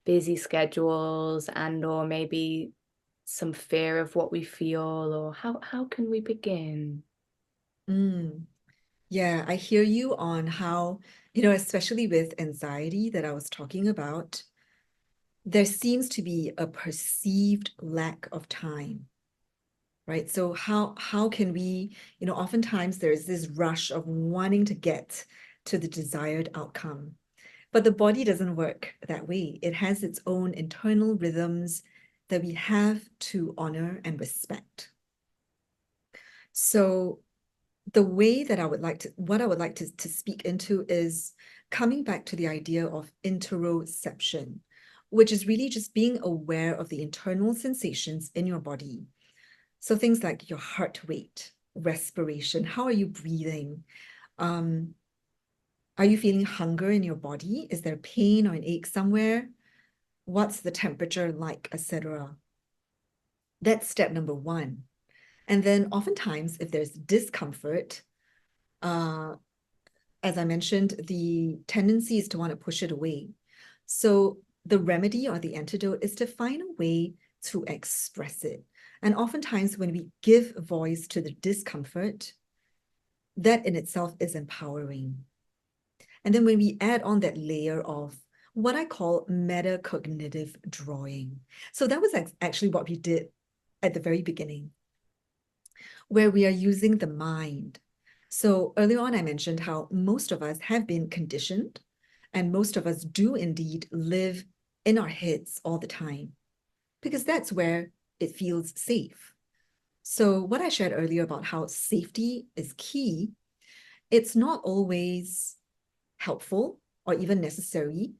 busy schedules and or maybe some fear of what we feel, or how can we begin? Mm, yeah, I hear you on how, especially with anxiety that I was talking about, there seems to be a perceived lack of time, right? So how can we, oftentimes there's this rush of wanting to get to the desired outcome, but the body doesn't work that way. It has its own internal rhythms that we have to honor and respect. So the way that what I would like to speak into is coming back to the idea of interoception, which is really just being aware of the internal sensations in your body. So things like your heart rate, respiration, how are you breathing? Um, are you feeling hunger in your body? Is there pain or an ache somewhere? What's the temperature like, etc.? That's step number one. And then oftentimes, if there's discomfort, uh, as I mentioned, the tendency is to want to push it away. So the remedy or the antidote is to find a way to express it. And oftentimes when we give voice to the discomfort, that in itself is empowering. And then when we add on that layer of what I call metacognitive drawing. So that was actually what we did at the very beginning, where we are using the mind. So earlier on, I mentioned how most of us have been conditioned, and most of us do indeed live in our heads all the time, because that's where it feels safe. So what I shared earlier about how safety is key, it's not always helpful or even necessary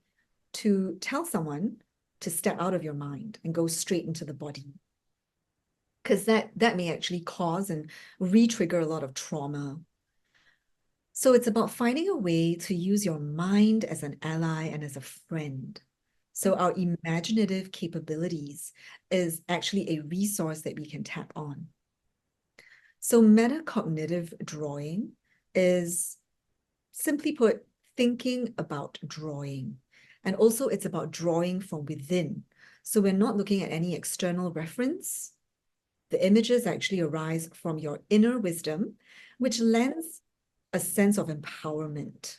to tell someone to step out of your mind and go straight into the body, because that may actually cause and re-trigger a lot of trauma. So it's about finding a way to use your mind as an ally and as a friend. So our imaginative capabilities is actually a resource that we can tap on. So metacognitive drawing is, simply put, thinking about drawing. And also it's about drawing from within. So we're not looking at any external reference. The images actually arise from your inner wisdom, which lends a sense of empowerment.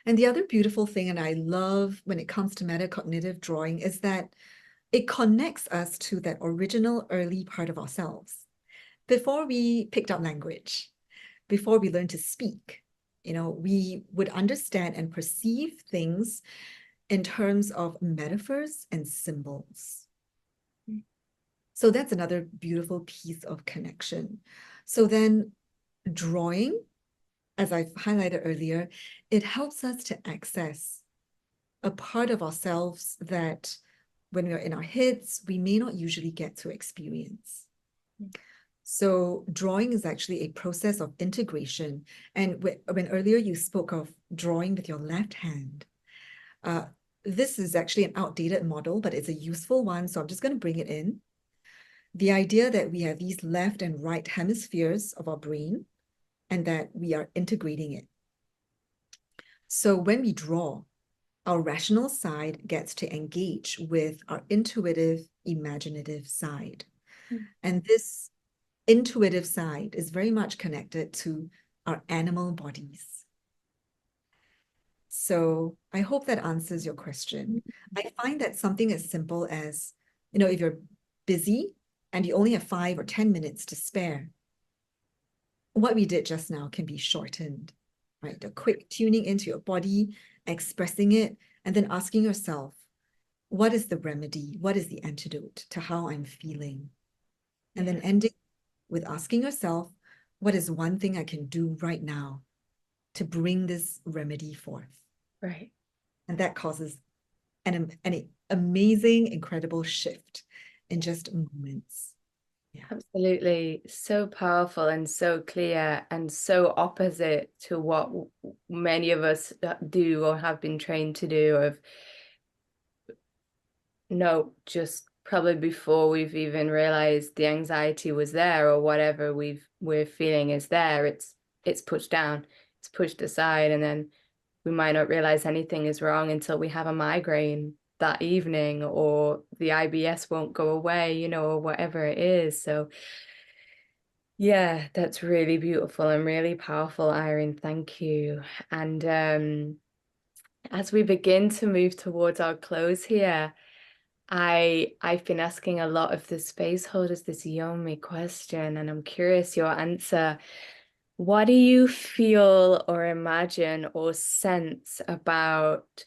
And the other beautiful thing, and I love when it comes to metacognitive drawing, is that it connects us to that original early part of ourselves. Before we picked up language, before we learned to speak, we would understand and perceive things in terms of metaphors and symbols. So that's another beautiful piece of connection. So then drawing, as I've highlighted earlier, it helps us to access a part of ourselves that when we're in our heads, we may not usually get to experience. So drawing is actually a process of integration. And when earlier you spoke of drawing with your left hand, this is actually an outdated model, but it's a useful one. So I'm just going to bring it in. The idea that we have these left and right hemispheres of our brain and that we are integrating it. So when we draw, our rational side gets to engage with our intuitive, imaginative side. And this intuitive side is very much connected to our animal bodies. So I hope that answers your question. I find that something as simple as, if you're busy and you only have 5 or 10 minutes to spare, what we did just now can be shortened, right? A quick tuning into your body, expressing it, and then asking yourself, what is the remedy? What is the antidote to how I'm feeling? And then ending with asking yourself, what is one thing I can do right now to bring this remedy forth? Right. And that causes an amazing, incredible shift in just moments. Yeah. Absolutely. So powerful and so clear and so opposite to what many of us do or have been trained to do of no, just probably before we've even realized the anxiety was there or whatever we're feeling is there, it's pushed down, it's pushed aside, and then we might not realize anything is wrong until we have a migraine that evening or the IBS won't go away, or whatever it is. So yeah, that's really beautiful and really powerful, Irene. Thank you. And as we begin to move towards our close here, I've been asking a lot of the space holders this yummy question, and I'm curious your answer. What do you feel or imagine or sense about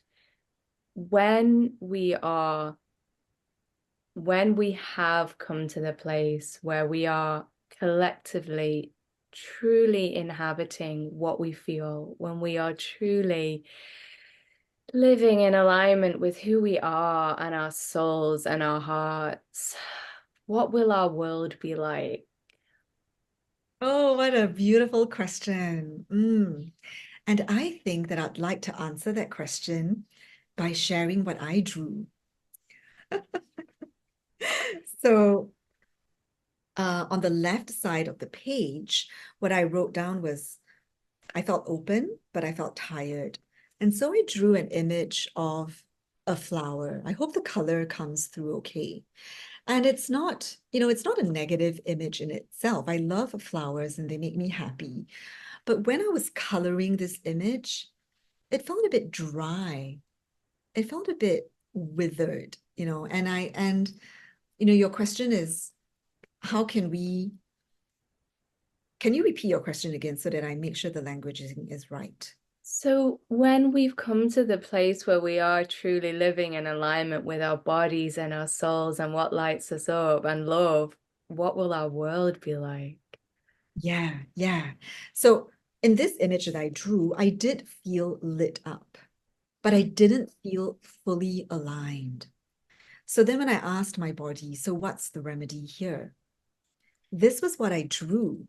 when we have come to the place where we are collectively truly inhabiting what we feel, when we are truly living in alignment with who we are and our souls and our hearts, what will our world be like? Oh, what a beautiful question. And I think that I'd like to answer that question by sharing what I drew. So on the left side of the page, what I wrote down was, I felt open, but I felt tired. And so I drew an image of a flower. I hope the color comes through okay. And it's not a negative image in itself. I love flowers and they make me happy. But when I was coloring this image, it felt a bit dry. It felt a bit withered, and your question is, how can you repeat your question again so that I make sure the language is right? So, when we've come to the place where we are truly living in alignment with our bodies and our souls and what lights us up and love, what will our world be like? Yeah, yeah. So in this image that I drew, I did feel lit up, but I didn't feel fully aligned. So then when I asked my body, so what's the remedy here? This was what I drew.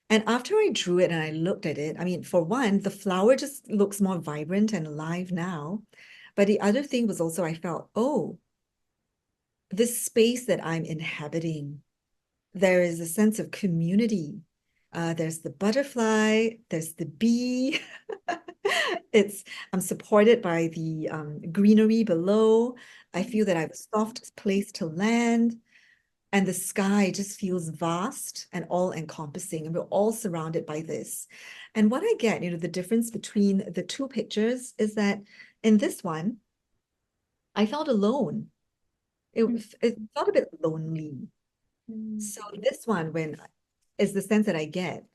And after I drew it and I looked at it, I mean, for one, the flower just looks more vibrant and alive now. But the other thing was also I felt, oh, this space that I'm inhabiting, there is a sense of community. There's the butterfly, there's the bee. I'm supported by the greenery below. I feel that I have a soft place to land, and the sky just feels vast and all-encompassing, and we're all surrounded by this. And what I get, the difference between the two pictures is that in this one, I felt alone. It felt a bit lonely. Mm. So this one, when is the sense that I get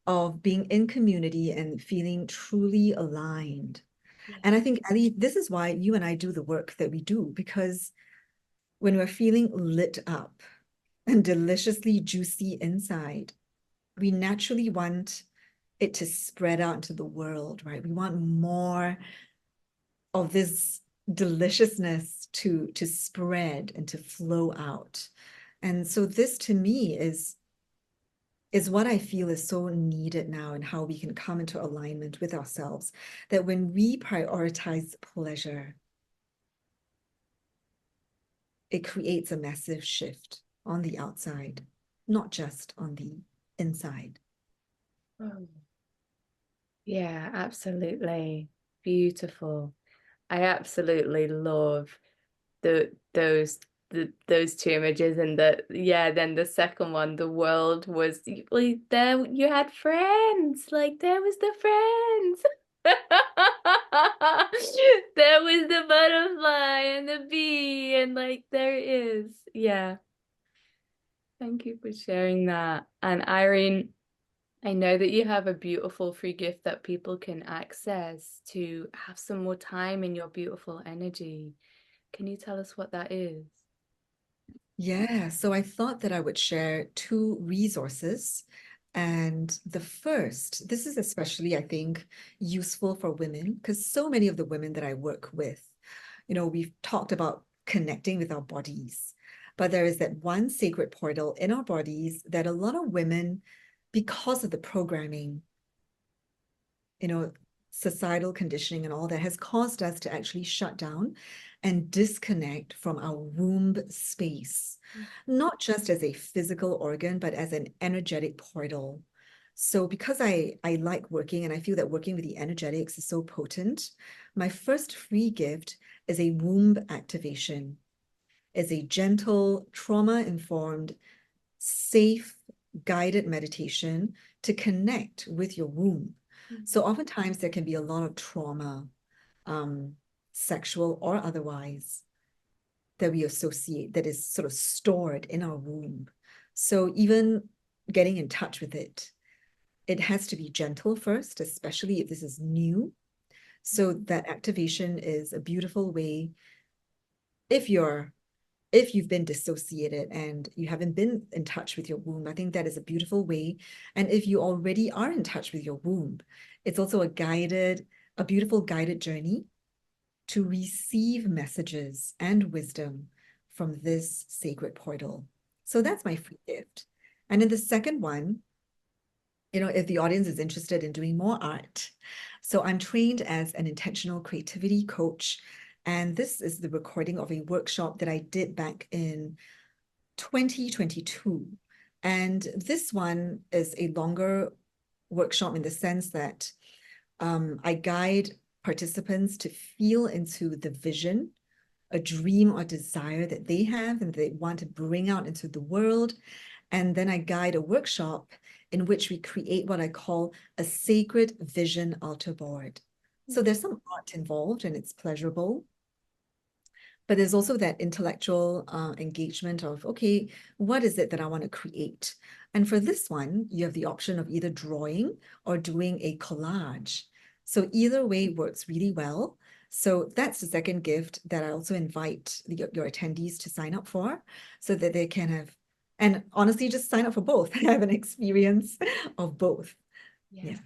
of being in community and feeling truly aligned. Yeah. And I think, Ellie, this is why you and I do the work that we do, because when we're feeling lit up and deliciously juicy inside, we naturally want it to spread out into the world, right? We want more of this deliciousness to spread and to flow out. And so this to me is what I feel is so needed now, and how we can come into alignment with ourselves, that when we prioritize pleasure, it creates a massive shift on the outside, not just on the inside. Oh, yeah, absolutely. Beautiful. I absolutely love those two images, and then the second one, the world was like there you had friends, like there was the friends. There was the butterfly and the bee, and like there it is. Yeah. Thank you for sharing that. And Irene, I know that you have a beautiful free gift that people can access to have some more time in your beautiful energy. Can you tell us what that is? Yeah, so I thought that I would share two resources. And the first, this is especially, I think, useful for women, because so many of the women that I work with, we've talked about connecting with our bodies, but there is that one sacred portal in our bodies that a lot of women, because of the programming, you know, societal conditioning and all that, has caused us to actually shut down and disconnect from our womb space, not just as a physical organ, but as an energetic portal. So because I like working, and I feel that working with the energetics is so potent, my first free gift is a womb activation, is a gentle, trauma-informed, safe, guided meditation to connect with your womb. So oftentimes there can be a lot of trauma, um, sexual or otherwise, that we associate, that is sort of stored in our womb. So even getting in touch with it, it has to be gentle first, especially if this is new. So that activation is a beautiful way if you've been dissociated and you haven't been in touch with your womb. I think that is a beautiful way. And if you already are in touch with your womb, it's also a beautiful guided journey to receive messages and wisdom from this sacred portal. So that's my free gift. And then the second one, if the audience is interested in doing more art. So I'm trained as an intentional creativity coach. And this is the recording of a workshop that I did back in 2022. And this one is a longer workshop in the sense that I guide participants to feel into the vision, a dream or desire that they have and they want to bring out into the world. And then I guide a workshop in which we create what I call a sacred vision altar board. So there's some art involved and it's pleasurable. But there's also that intellectual engagement of, okay, what is it that I want to create? And for this one, you have the option of either drawing or doing a collage. So either way works really well. So that's the second gift that I also invite your attendees to sign up for so that they can have, and honestly, just sign up for both. Have an experience of both. Yeah. Yeah.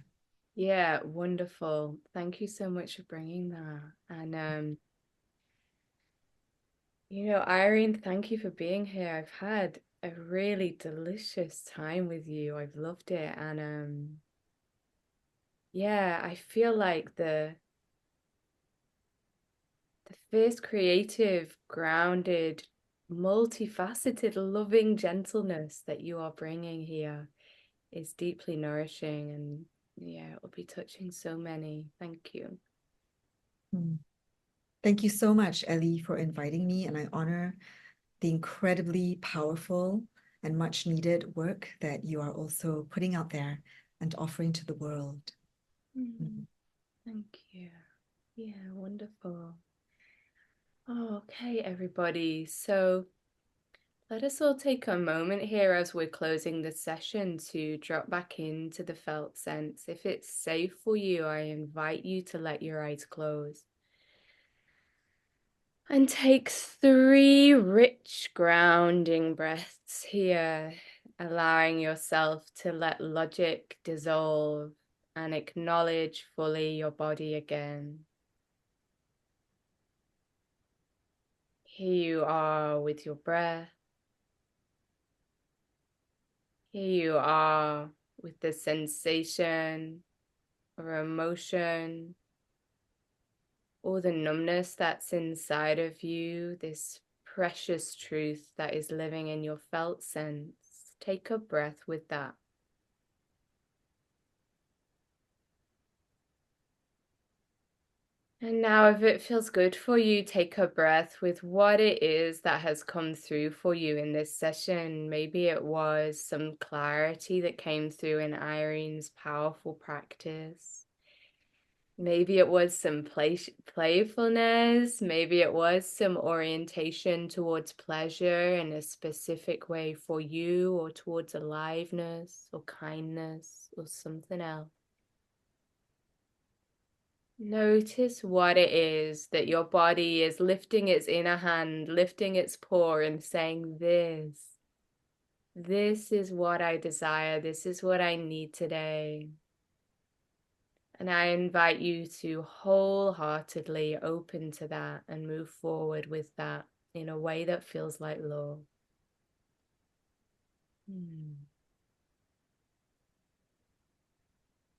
Yeah, wonderful. Thank you so much for bringing that. And Irene, thank you for being here. I've had a really delicious time with you. I've loved it. And yeah, I feel like the fierce, creative, grounded, multifaceted, loving gentleness that you are bringing here is deeply nourishing, and yeah, it will be touching so many. Thank you. Mm. Thank you so much, Ellie, for inviting me, and I honor the incredibly powerful and much needed work that you are also putting out there and offering to the world. Mm, thank you. Yeah, wonderful. Oh, okay, everybody. So let us all take a moment here as we're closing the session to drop back into the felt sense. If it's safe for you, I invite you to let your eyes close. And take 3 rich, grounding breaths here, allowing yourself to let logic dissolve and acknowledge fully your body again. Here you are with your breath. Here you are with the sensation or emotion or the numbness that's inside of you, this precious truth that is living in your felt sense. Take a breath with that. And now, if it feels good for you, take a breath with what it is that has come through for you in this session. Maybe it was some clarity that came through in Irene's powerful practice. Maybe it was some playfulness. Maybe it was some orientation towards pleasure in a specific way for you, or towards aliveness or kindness or something else. Notice what it is that your body is lifting its inner hand, lifting its paw and saying, this is what I desire. This is what I need today. And I invite you to wholeheartedly open to that and move forward with that in a way that feels like love.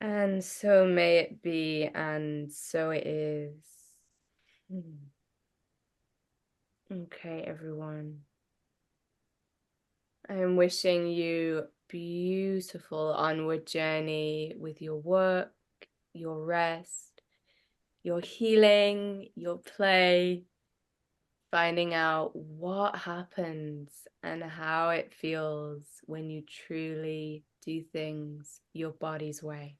And so may it be, and so it is. Okay, everyone. I am wishing you beautiful onward journey with your work, your rest, your healing, your play, finding out what happens and how it feels when you truly do things your body's way.